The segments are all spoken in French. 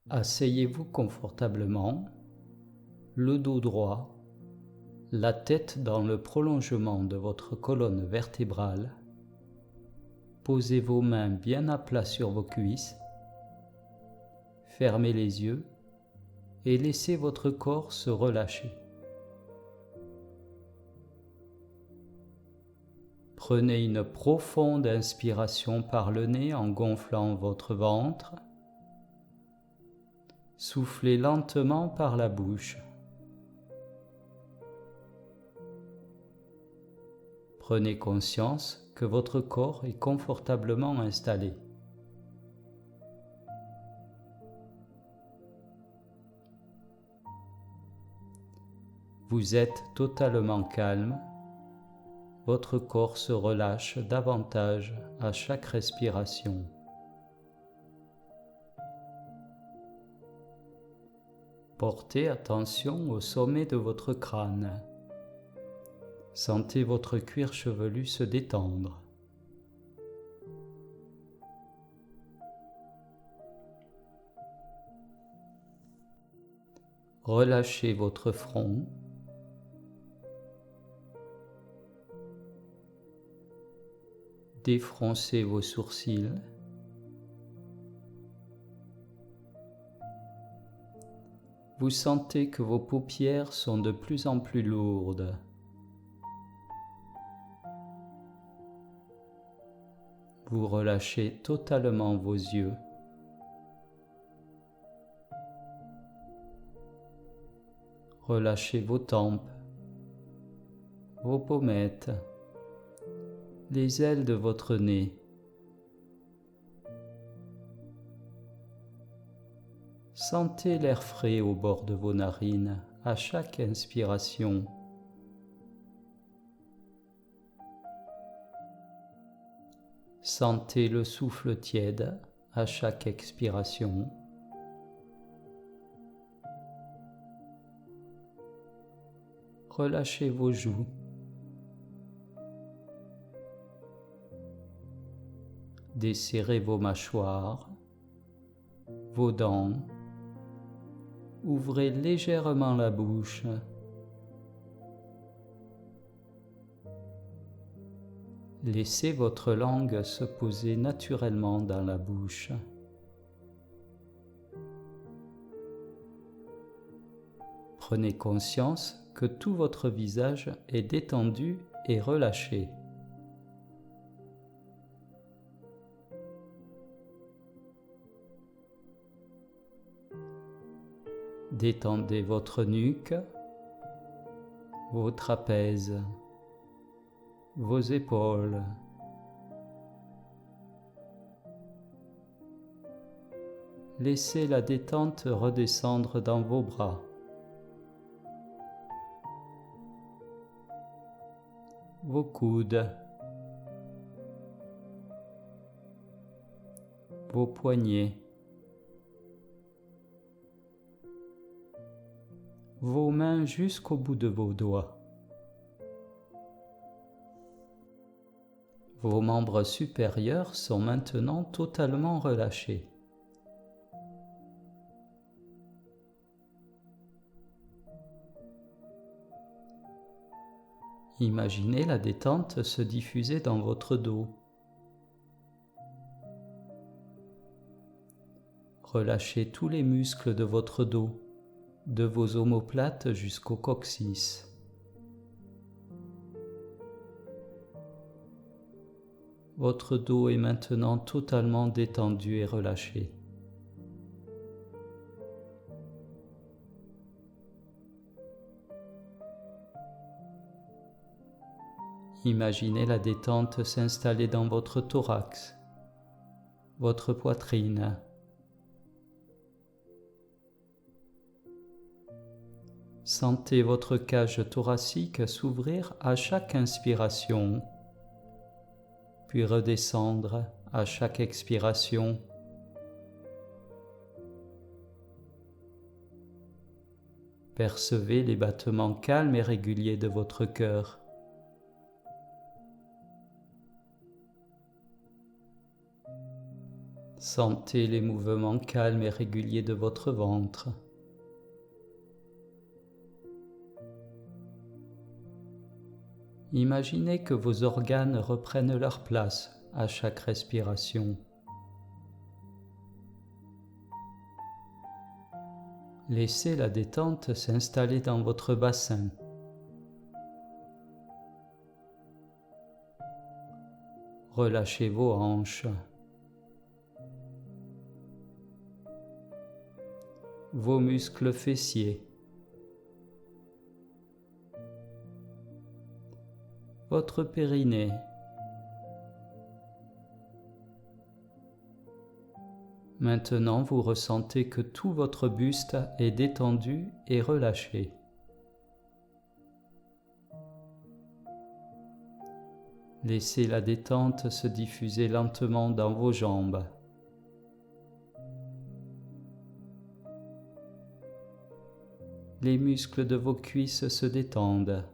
Asseyez-vous confortablement, le dos droit, la tête dans le prolongement de votre colonne vertébrale. Posez vos mains bien à plat sur vos cuisses. Fermez les yeux et laissez votre corps se relâcher. Prenez une profonde inspiration par le nez en gonflant votre ventre. Soufflez lentement par la bouche. Prenez conscience que votre corps est confortablement installé. Vous êtes totalement calme. Votre corps se relâche davantage à chaque respiration. Portez attention au sommet de votre crâne. Sentez votre cuir chevelu se détendre. Relâchez votre front. Défroncez vos sourcils. Vous sentez que vos paupières sont de plus en plus lourdes. Vous relâchez totalement vos yeux. Relâchez vos tempes, vos pommettes, les ailes de votre nez. Sentez l'air frais au bord de vos narines à chaque inspiration. Sentez le souffle tiède à chaque expiration. Relâchez vos joues. Desserrez vos mâchoires, vos dents. Ouvrez légèrement la bouche. Laissez votre langue se poser naturellement dans la bouche. Prenez conscience que tout votre visage est détendu et relâché. Détendez votre nuque, vos trapèzes, vos épaules. Laissez la détente redescendre dans vos bras. Vos coudes, vos poignets, vos mains jusqu'au bout de vos doigts. Vos membres supérieurs sont maintenant totalement relâchés. Imaginez la détente se diffuser dans votre dos. Relâchez tous les muscles de votre dos, de vos omoplates jusqu'au coccyx. Votre dos est maintenant totalement détendu et relâché. Imaginez la détente s'installer dans votre thorax, votre poitrine. Sentez votre cage thoracique s'ouvrir à chaque inspiration, puis redescendre à chaque expiration. Percevez les battements calmes et réguliers de votre cœur. Sentez les mouvements calmes et réguliers de votre ventre. Imaginez que vos organes reprennent leur place à chaque respiration. Laissez la détente s'installer dans votre bassin. Relâchez vos hanches, vos muscles fessiers, votre périnée, maintenant vous ressentez que tout votre buste est détendu et relâché. Laissez la détente se diffuser lentement dans vos jambes. Les muscles de vos cuisses se détendent.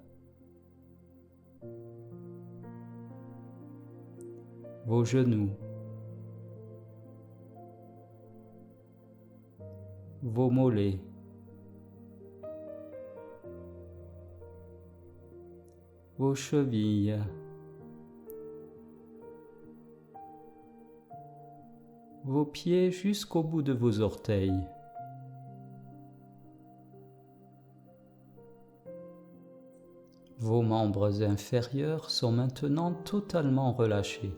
Vos genoux, vos mollets, vos chevilles, vos pieds jusqu'au bout de vos orteils. Vos membres inférieurs sont maintenant totalement relâchés.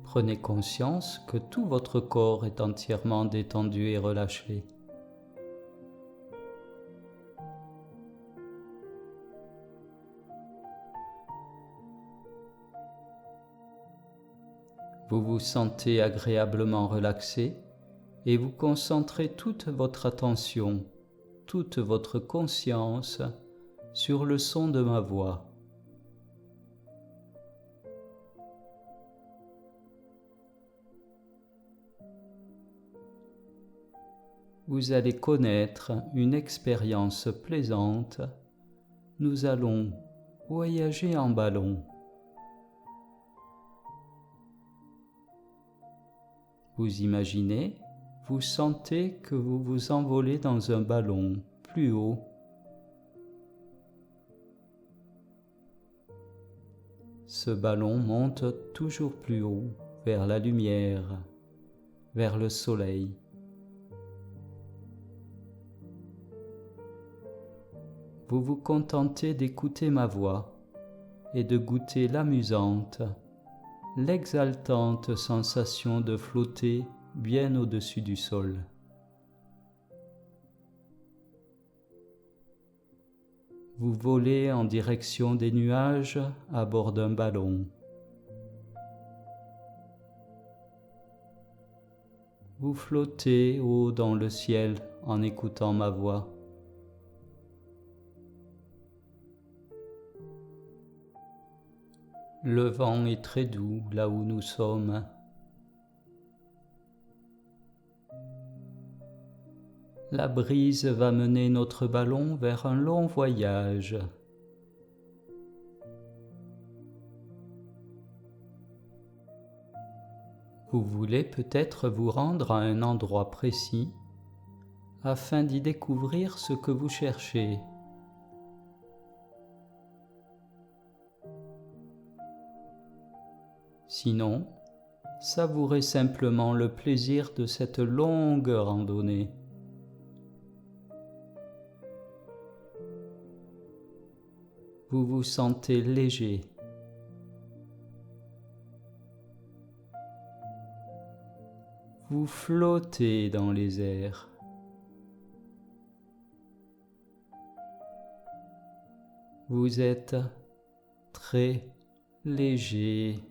Prenez conscience que tout votre corps est entièrement détendu et relâché. Vous vous sentez agréablement relaxé et vous concentrez toute votre attention, toute votre conscience sur le son de ma voix. Vous allez connaître une expérience plaisante. Nous allons voyager en ballon. Vous imaginez, vous sentez que vous vous envolez dans un ballon plus haut. Ce ballon monte toujours plus haut vers la lumière, vers le soleil. Vous vous contentez d'écouter ma voix et de goûter l'amusante, l'exaltante sensation de flotter bien au-dessus du sol. Vous volez en direction des nuages à bord d'un ballon. Vous flottez haut dans le ciel en écoutant ma voix. Le vent est très doux là où nous sommes. La brise va mener notre ballon vers un long voyage. Vous voulez peut-être vous rendre à un endroit précis afin d'y découvrir ce que vous cherchez. Sinon, savourez simplement le plaisir de cette longue randonnée. Vous vous sentez léger. Vous flottez dans les airs. Vous êtes très léger.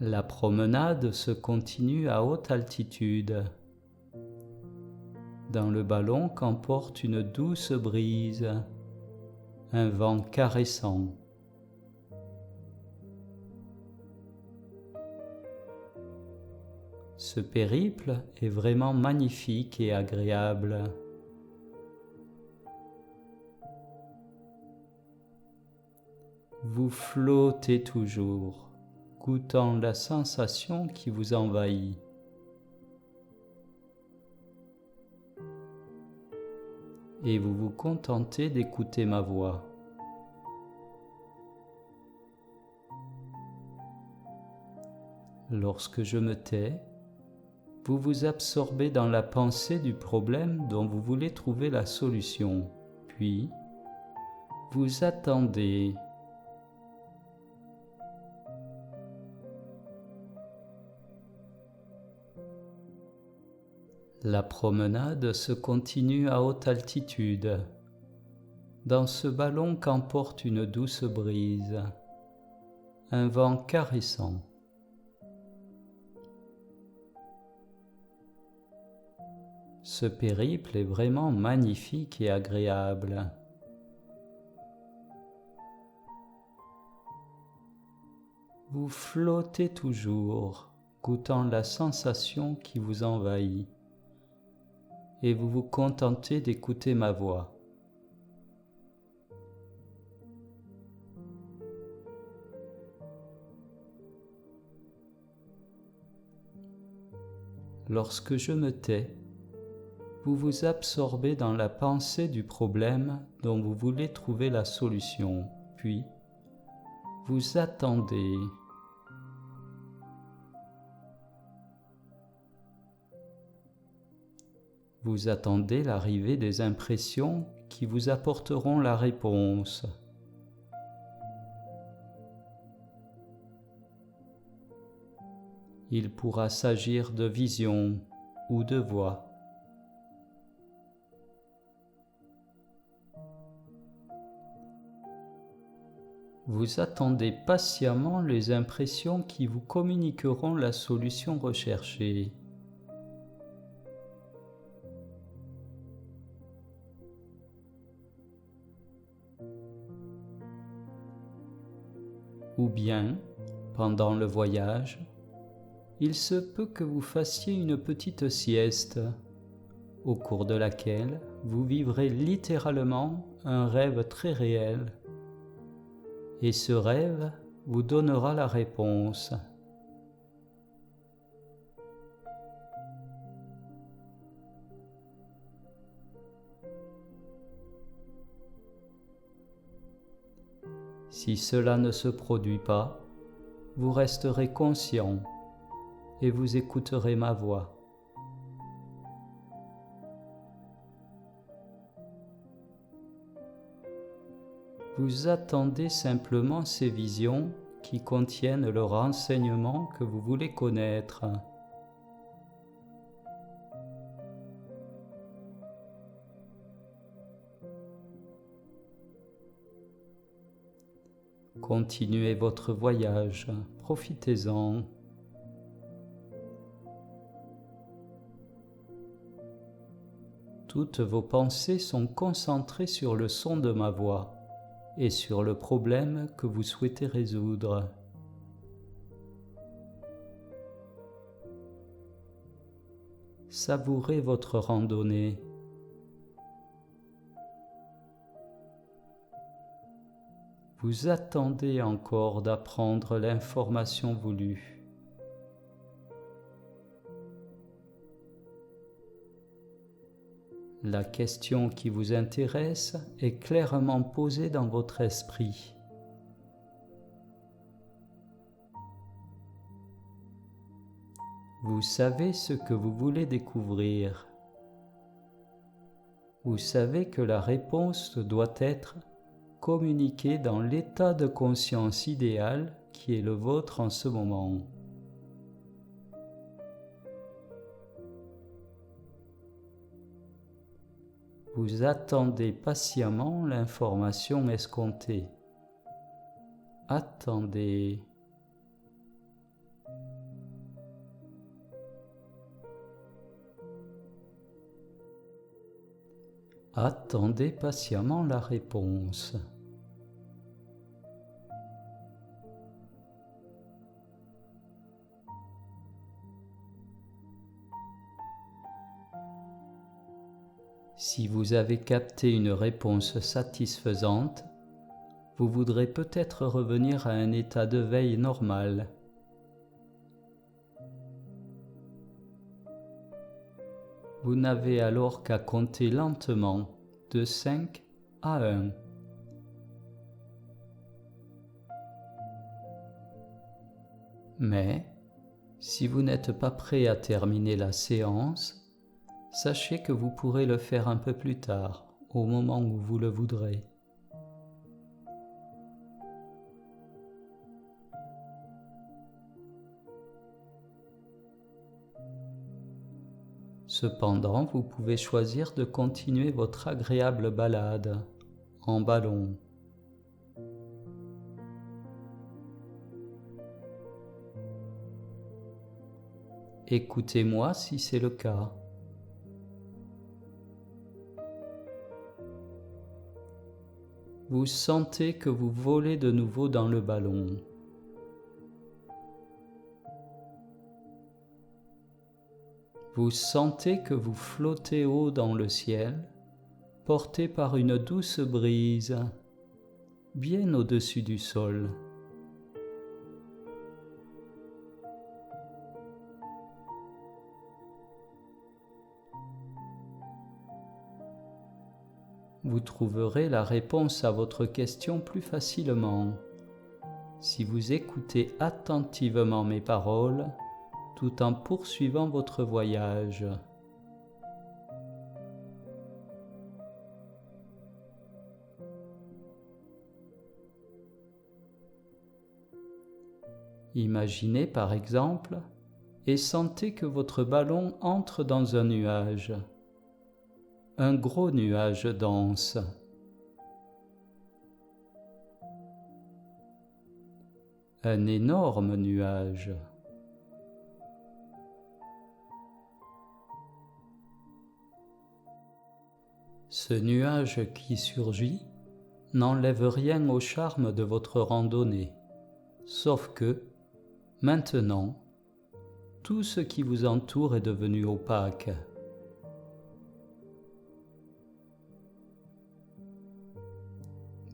La promenade se continue à haute altitude. Dans le ballon qu'emporte une douce brise, un vent caressant. Ce périple est vraiment magnifique et agréable. Vous flottez toujours, goûtant la sensation qui vous envahit. Et vous vous contentez d'écouter ma voix. Lorsque je me tais, vous vous absorbez dans la pensée du problème dont vous voulez trouver la solution, puis vous attendez. La promenade se continue à haute altitude, dans ce ballon qu'emporte une douce brise, un vent caressant. Ce périple est vraiment magnifique et agréable. Vous flottez toujours, goûtant la sensation qui vous envahit, et vous vous contentez d'écouter ma voix. Lorsque je me tais, vous vous absorbez dans la pensée du problème dont vous voulez trouver la solution, puis vous attendez. Vous attendez l'arrivée des impressions qui vous apporteront la réponse. Il pourra s'agir de vision ou de voix. Vous attendez patiemment les impressions qui vous communiqueront la solution recherchée. Ou bien, pendant le voyage, il se peut que vous fassiez une petite sieste, au cours de laquelle vous vivrez littéralement un rêve très réel. Et ce rêve vous donnera la réponse. Si cela ne se produit pas, vous resterez conscient et vous écouterez ma voix. Vous attendez simplement ces visions qui contiennent le renseignement que vous voulez connaître. Continuez votre voyage, profitez-en. Toutes vos pensées sont concentrées sur le son de ma voix et sur le problème que vous souhaitez résoudre. Savourez votre randonnée. Vous attendez encore d'apprendre l'information voulue. La question qui vous intéresse est clairement posée dans votre esprit. Vous savez ce que vous voulez découvrir. Vous savez que la réponse doit être communiquée dans l'état de conscience idéal qui est le vôtre en ce moment. Vous attendez patiemment l'information escomptée. Attendez. Attendez patiemment la réponse. Si vous avez capté une réponse satisfaisante, vous voudrez peut-être revenir à un état de veille normal. Vous n'avez alors qu'à compter lentement de 5 à 1. Mais, si vous n'êtes pas prêt à terminer la séance, sachez que vous pourrez le faire un peu plus tard, au moment où vous le voudrez. Cependant, vous pouvez choisir de continuer votre agréable balade en ballon. Écoutez-moi si c'est le cas. Vous sentez que vous volez de nouveau dans le ballon. Vous sentez que vous flottez haut dans le ciel, porté par une douce brise, bien au-dessus du sol. Vous trouverez la réponse à votre question plus facilement si vous écoutez attentivement mes paroles tout en poursuivant votre voyage. Imaginez par exemple et sentez que votre ballon entre dans un nuage. Un gros nuage dense. Un énorme nuage. Ce nuage qui surgit n'enlève rien au charme de votre randonnée, sauf que, maintenant, tout ce qui vous entoure est devenu opaque.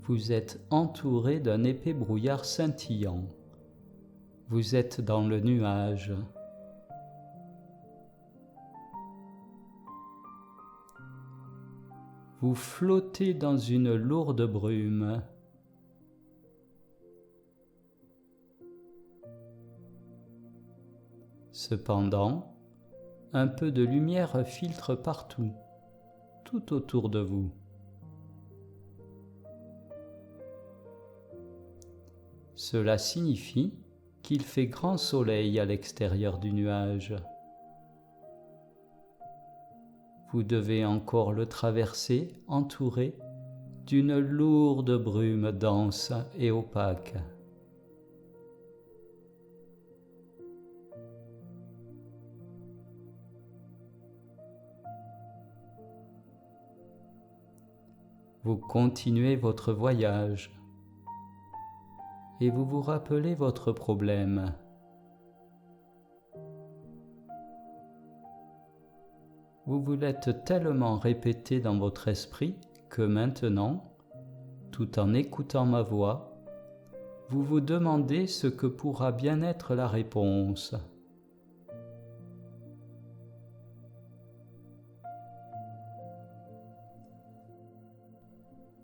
Vous êtes entouré d'un épais brouillard scintillant. Vous êtes dans le nuage. Vous flottez dans une lourde brume. Cependant, un peu de lumière filtre partout, tout autour de vous. Cela signifie qu'il fait grand soleil à l'extérieur du nuage. Vous devez encore le traverser entouré d'une lourde brume dense et opaque. Vous continuez votre voyage et vous vous rappelez votre problème. Vous vous l'êtes tellement répété dans votre esprit que maintenant, tout en écoutant ma voix, vous vous demandez ce que pourra bien être la réponse.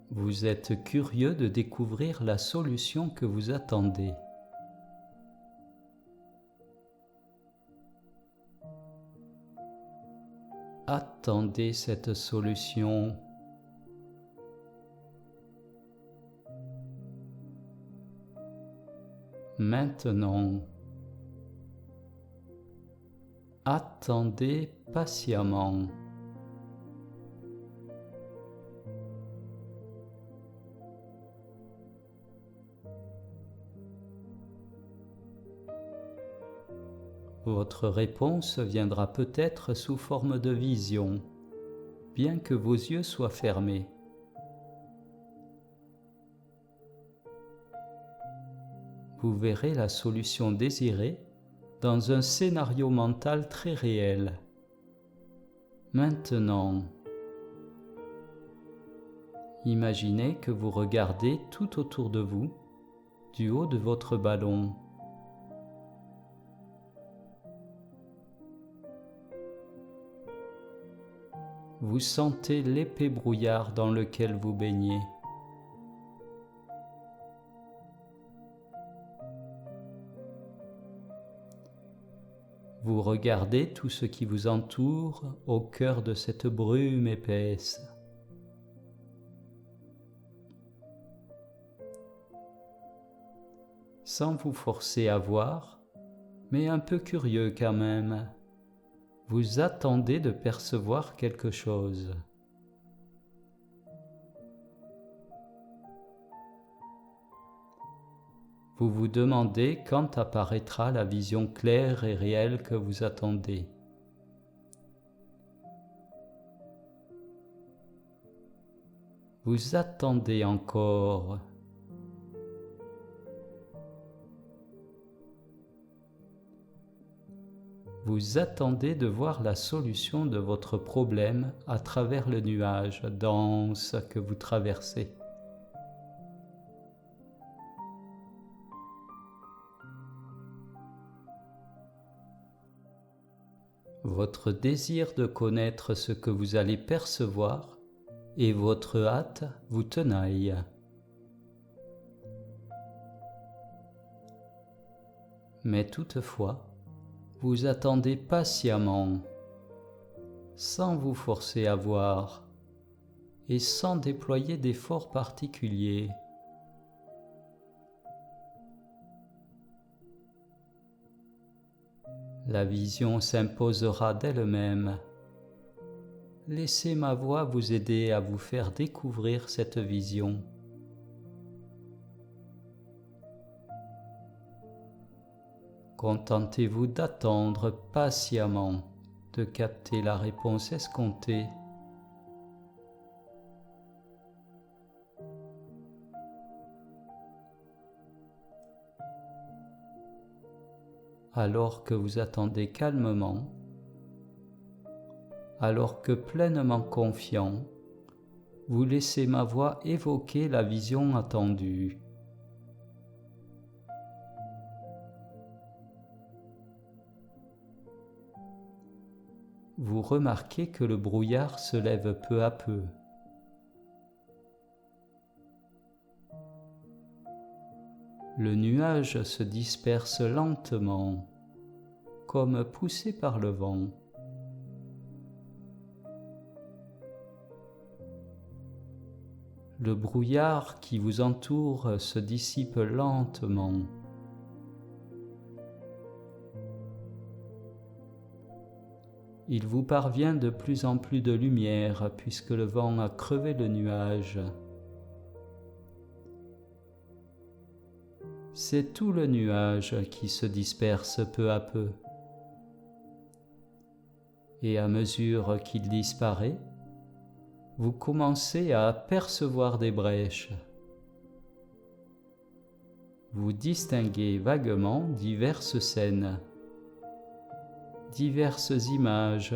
Vous êtes curieux de découvrir la solution que vous attendez. Attendez cette solution. Maintenant, attendez patiemment. Votre réponse viendra peut-être sous forme de vision, bien que vos yeux soient fermés. Vous verrez la solution désirée dans un scénario mental très réel. Maintenant, Imaginez que vous regardez tout autour de vous, du haut de votre ballon. Vous sentez l'épais brouillard dans lequel vous baignez. Vous regardez tout ce qui vous entoure au cœur de cette brume épaisse. Sans vous forcer à voir, mais un peu curieux quand même, vous attendez de percevoir quelque chose. Vous vous demandez quand apparaîtra la vision claire et réelle que vous attendez. Vous attendez encore. Vous attendez de voir la solution de votre problème à travers le nuage dense que vous traversez. Votre désir de connaître ce que vous allez percevoir et votre hâte vous tenaillent. Mais toutefois, vous attendez patiemment, sans vous forcer à voir et sans déployer d'efforts particuliers. La vision s'imposera d'elle-même. Laissez ma voix vous aider à vous faire découvrir cette vision. Contentez-vous d'attendre patiemment de capter la réponse escomptée. Alors que vous attendez calmement, alors que pleinement confiant, vous laissez ma voix évoquer la vision attendue. Vous remarquez que le brouillard se lève peu à peu. Le nuage se disperse lentement, comme poussé par le vent. Le brouillard qui vous entoure se dissipe lentement. Il vous parvient de plus en plus de lumière puisque le vent a crevé le nuage. C'est tout le nuage qui se disperse peu à peu. Et à mesure qu'il disparaît, vous commencez à apercevoir des brèches. Vous distinguez vaguement diverses scènes, diverses images.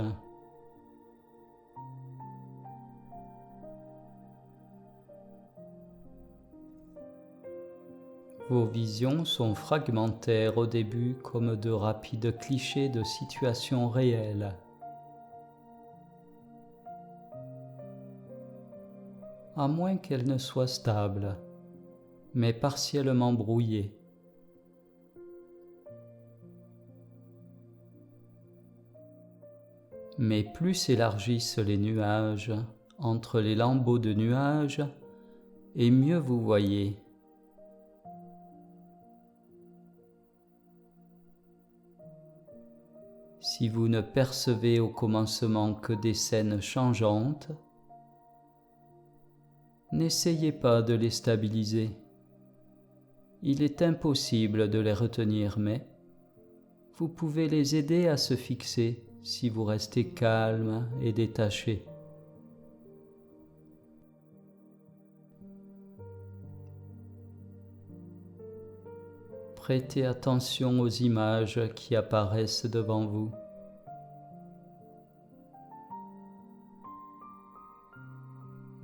Vos visions sont fragmentaires au début comme de rapides clichés de situations réelles. À moins qu'elles ne soient stables, mais partiellement brouillées. Mais plus s'élargissent les nuages entre les lambeaux de nuages, et mieux vous voyez. Si vous ne percevez au commencement que des scènes changeantes, n'essayez pas de les stabiliser. Il est impossible de les retenir, mais vous pouvez les aider à se fixer si vous restez calme et détaché. Prêtez attention aux images qui apparaissent devant vous.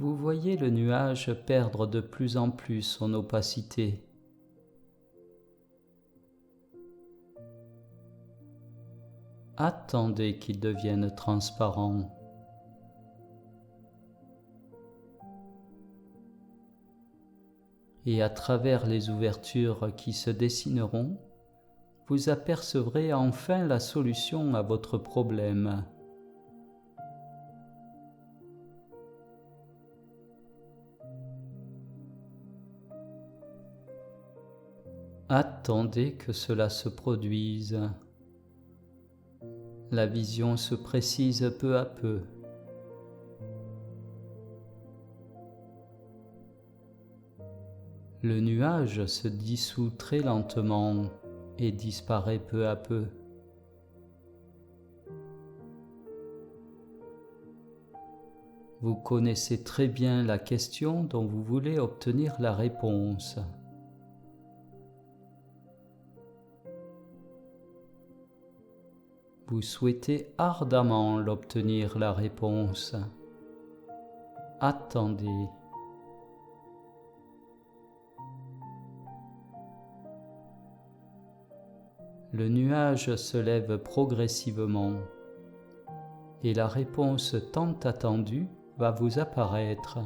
Vous voyez le nuage perdre de plus en plus son opacité. Attendez qu'il devienne transparent. Et à travers les ouvertures qui se dessineront, vous apercevrez enfin la solution à votre problème. Attendez que cela se produise. La vision se précise peu à peu. Le nuage se dissout très lentement et disparaît peu à peu. Vous connaissez très bien la question dont vous voulez obtenir la réponse. Vous souhaitez ardemment l'obtenir la réponse. Attendez. Le nuage se lève progressivement et la réponse tant attendue va vous apparaître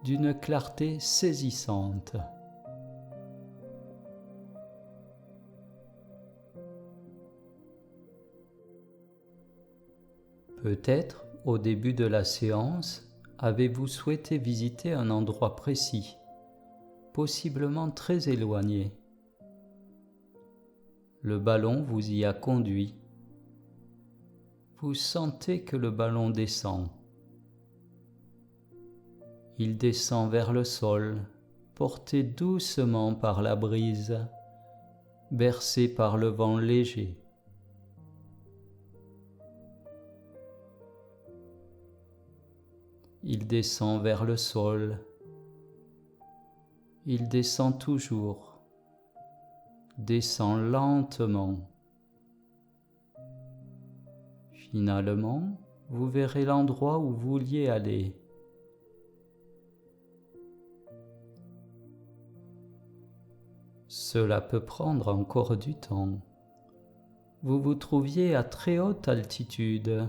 d'une clarté saisissante. Peut-être, au début de la séance, avez-vous souhaité visiter un endroit précis, possiblement très éloigné. Le ballon vous y a conduit. Vous sentez que le ballon descend. Il descend vers le sol, porté doucement par la brise, bercé par le vent léger. Il descend vers le sol. Il descend toujours, descend lentement. Finalement, vous verrez l'endroit où vous vouliez aller. Cela peut prendre encore du temps. Vous vous trouviez à très haute altitude,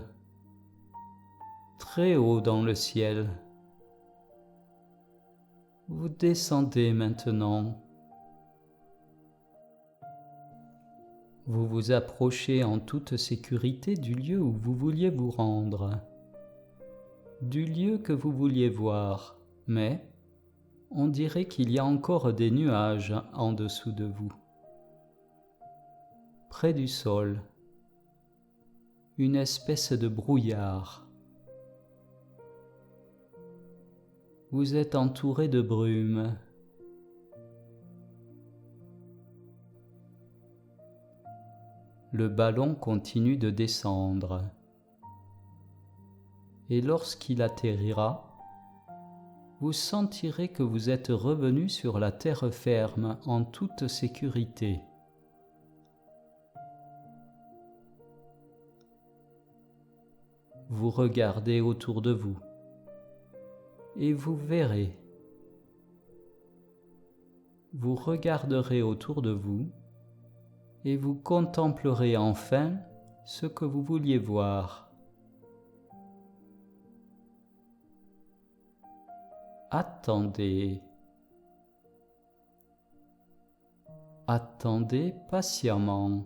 très haut dans le ciel. Vous descendez maintenant. Vous vous approchez en toute sécurité du lieu où vous vouliez vous rendre, du lieu que vous vouliez voir, mais on dirait qu'il y a encore des nuages en dessous de vous. Près du sol, une espèce de brouillard. Vous êtes entouré de brume. Le ballon continue de descendre. Et lorsqu'il atterrira, vous sentirez que vous êtes revenu sur la terre ferme en toute sécurité. Vous regardez autour de vous et vous verrez. Vous regarderez autour de vous et vous contemplerez enfin ce que vous vouliez voir. Attendez. Attendez patiemment.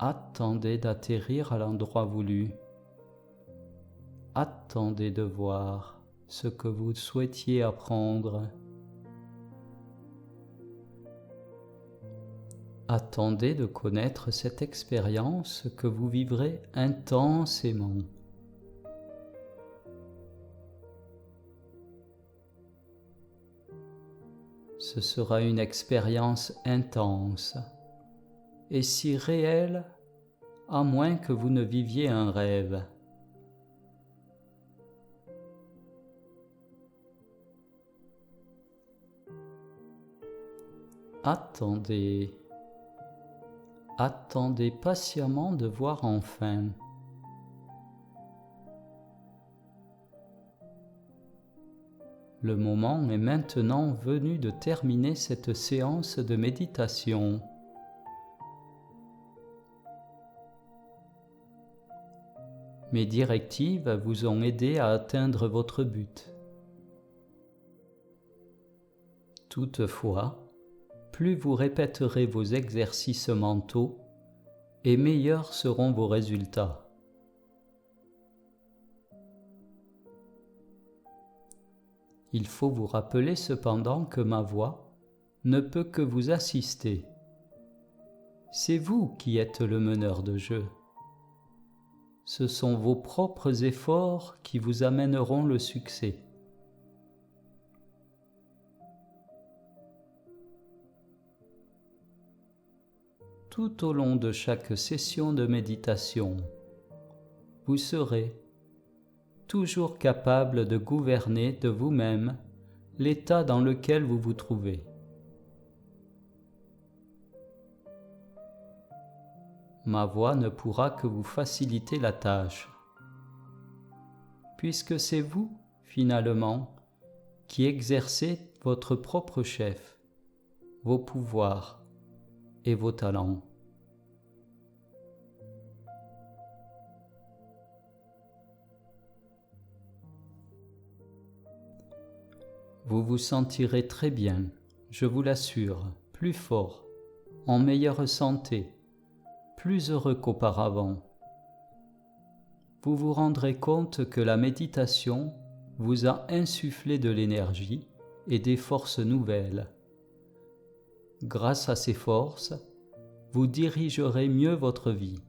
Attendez d'atterrir à l'endroit voulu. Attendez de voir ce que vous souhaitiez apprendre. Attendez de connaître cette expérience que vous vivrez intensément. Ce sera une expérience intense et si réelle, à moins que vous ne viviez un rêve. Attendez. Attendez patiemment de voir enfin. Le moment est maintenant venu de terminer cette séance de méditation. Mes directives vous ont aidé à atteindre votre but. Toutefois, plus vous répéterez vos exercices mentaux, et meilleurs seront vos résultats. Il faut vous rappeler cependant que ma voix ne peut que vous assister. C'est vous qui êtes le meneur de jeu. Ce sont vos propres efforts qui vous amèneront le succès. Tout au long de chaque session de méditation, vous serez toujours capable de gouverner de vous-même l'état dans lequel vous vous trouvez. Ma voix ne pourra que vous faciliter la tâche, puisque c'est vous, finalement, qui exercez votre propre chef, vos pouvoirs et vos talents. Vous vous sentirez très bien, je vous l'assure, plus fort, en meilleure santé, plus heureux qu'auparavant. Vous vous rendrez compte que la méditation vous a insufflé de l'énergie et des forces nouvelles. Grâce à ces forces, vous dirigerez mieux votre vie.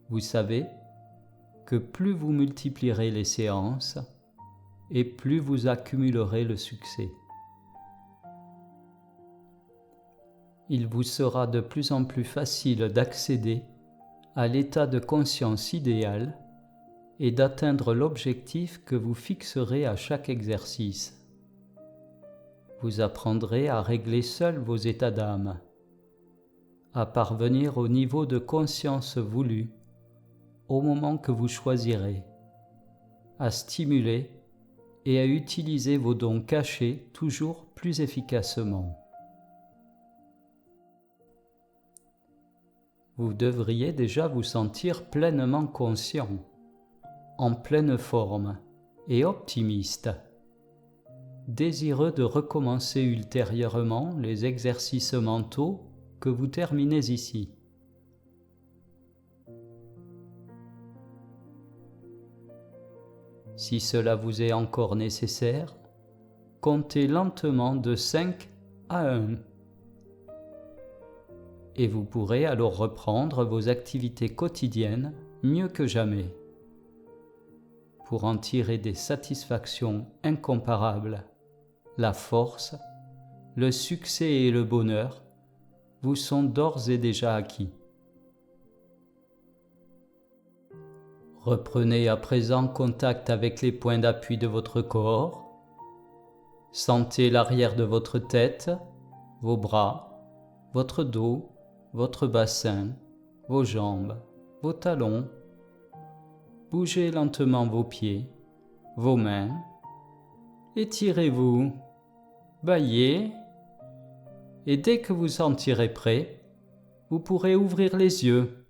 Vous savez que plus vous multiplierez les séances, et plus vous accumulerez le succès. Il vous sera de plus en plus facile d'accéder à l'état de conscience idéal et d'atteindre l'objectif que vous fixerez à chaque exercice. Vous apprendrez à régler seul vos états d'âme, à parvenir au niveau de conscience voulu au moment que vous choisirez, à stimuler et à utiliser vos dons cachés toujours plus efficacement. Vous devriez déjà vous sentir pleinement conscient, en pleine forme et optimiste, désireux de recommencer ultérieurement les exercices mentaux que vous terminez ici. Si cela vous est encore nécessaire, comptez lentement de 5 à 1. Et vous pourrez alors reprendre vos activités quotidiennes mieux que jamais. Pour en tirer des satisfactions incomparables, la force, le succès et le bonheur vous sont d'ores et déjà acquis. Reprenez à présent contact avec les points d'appui de votre corps. Sentez l'arrière de votre tête, vos bras, votre dos, votre bassin, vos jambes, vos talons. Bougez lentement vos pieds, vos mains. Étirez-vous, bâillez, et dès que vous sentirez prêt, vous pourrez ouvrir les yeux.